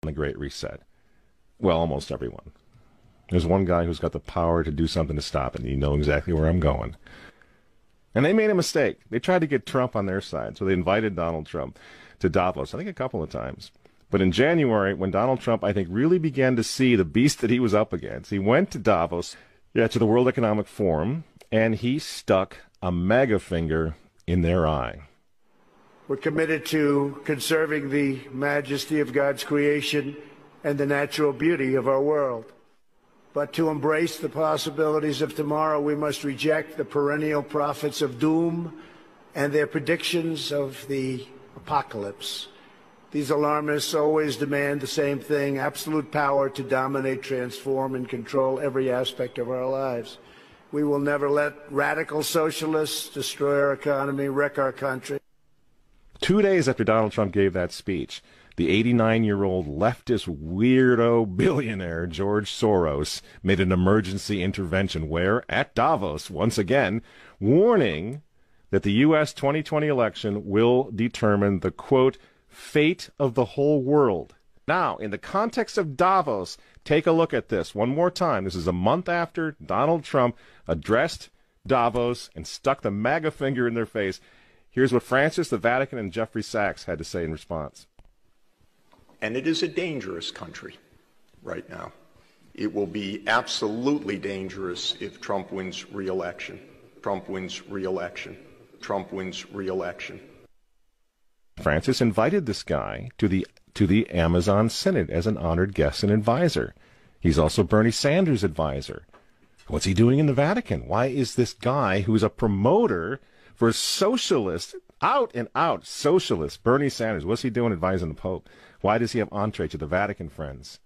the Great Reset. Well, almost everyone. There's one guy who's got the power to do something to stop it, and you know exactly where I'm going. And they made a mistake. They tried to get Trump on their side, so they invited Donald Trump to Davos, I think a couple of times. But in January, when Donald Trump, I think, really began to see the beast that he was up against, he went to Davos, to the World Economic Forum, and he stuck a mega finger in their eye. We're committed to conserving the majesty of God's creation and the natural beauty of our world. But to embrace the possibilities of tomorrow, we must reject the perennial prophets of doom and their predictions of the apocalypse. These alarmists always demand the same thing: absolute power to dominate, transform, and control every aspect of our lives. We will never let radical socialists destroy our economy, wreck our country. 2 days after Donald Trump gave that speech, the 89-year-old leftist weirdo billionaire George Soros made an emergency intervention where, at Davos, once again, warning that the U.S. 2020 election will determine the, quote, fate of the whole world. Now, in the context of Davos, take a look at this one more time. This is a month after Donald Trump addressed Davos and stuck the MAGA finger in their face. Here's what Francis, the Vatican, and Jeffrey Sachs had to say in response. And it is a dangerous country right now. It will be absolutely dangerous if Trump wins re-election. Trump wins re-election. Trump wins re-election. Francis invited this guy to the Amazon Synod as an honored guest and advisor. He's also Bernie Sanders' advisor. What's he doing in the Vatican? Why is this guy who's a promoter for socialist, out and out socialist, Bernie Sanders, what's he doing advising the Pope? Why does he have entree to the Vatican, friends?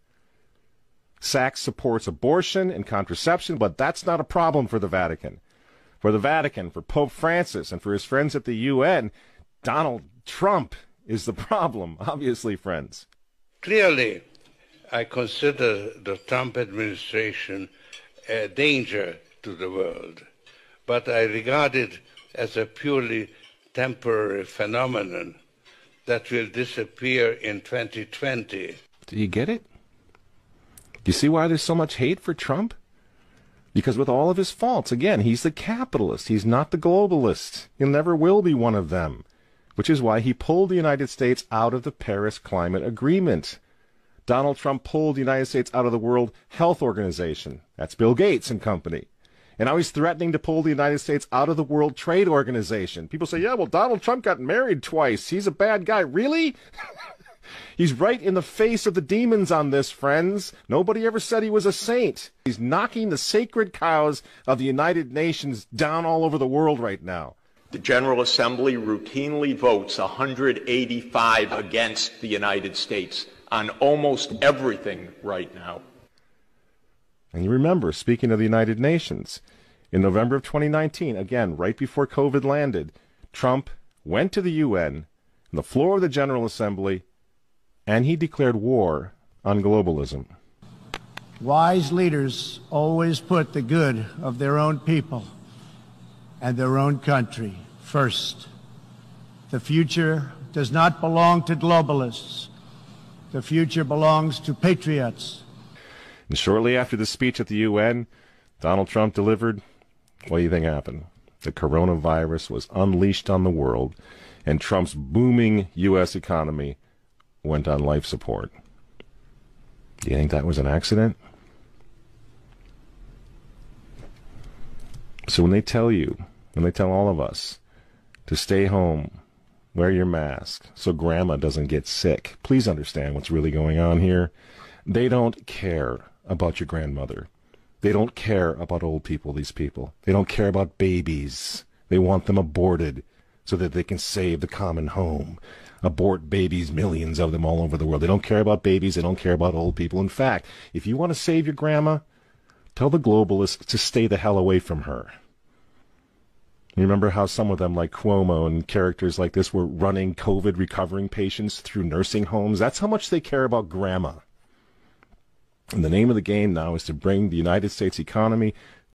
Sachs supports abortion and contraception, but that's not a problem for the Vatican. For the Vatican, for Pope Francis, and for his friends at the UN, Donald Trump is the problem, obviously, friends. Clearly, I consider the Trump administration a danger to the world, but I regard it as a purely temporary phenomenon that will disappear in 2020. Do you get it? Do you see why there's so much hate for Trump? Because with all of his faults, again, he's the capitalist. He's not the globalist. He never will be one of them, which is why he pulled the United States out of the Paris Climate Agreement. Donald Trump pulled the United States out of the World Health Organization. That's Bill Gates and company. And now he's threatening to pull the United States out of the World Trade Organization. People say, yeah, well, Donald Trump got married twice. He's a bad guy. Really? He's right in the face of the demons on this, friends. Nobody ever said he was a saint. He's knocking the sacred cows of the United Nations down all over the world right now. The General Assembly routinely votes 185 against the United States on almost everything right now. And you remember, speaking of the United Nations, in November of 2019, again, right before COVID landed, Trump went to the UN, on the floor of the General Assembly, and he declared war on globalism. Wise leaders always put the good of their own people and their own country first. The future does not belong to globalists. The future belongs to patriots. And shortly after the speech at the UN, Donald Trump delivered, what do you think happened? The coronavirus was unleashed on the world, and Trump's booming U.S. economy went on life support. Do you think that was an accident? So when they tell all of us to stay home, wear your mask so grandma doesn't get sick, please understand what's really going on here. They don't care about your grandmother. They don't care about old people, these people. They don't care about babies. They want them aborted so that they can save the common home. Abort babies, millions of them all over the world. They don't care about babies. They don't care about old people. In fact, if you want to save your grandma, tell the globalists to stay the hell away from her. You remember how some of them, like Cuomo and characters like this, were running COVID recovering patients through nursing homes? That's how much they care about grandma. And the name of the game now is to bring the United States economy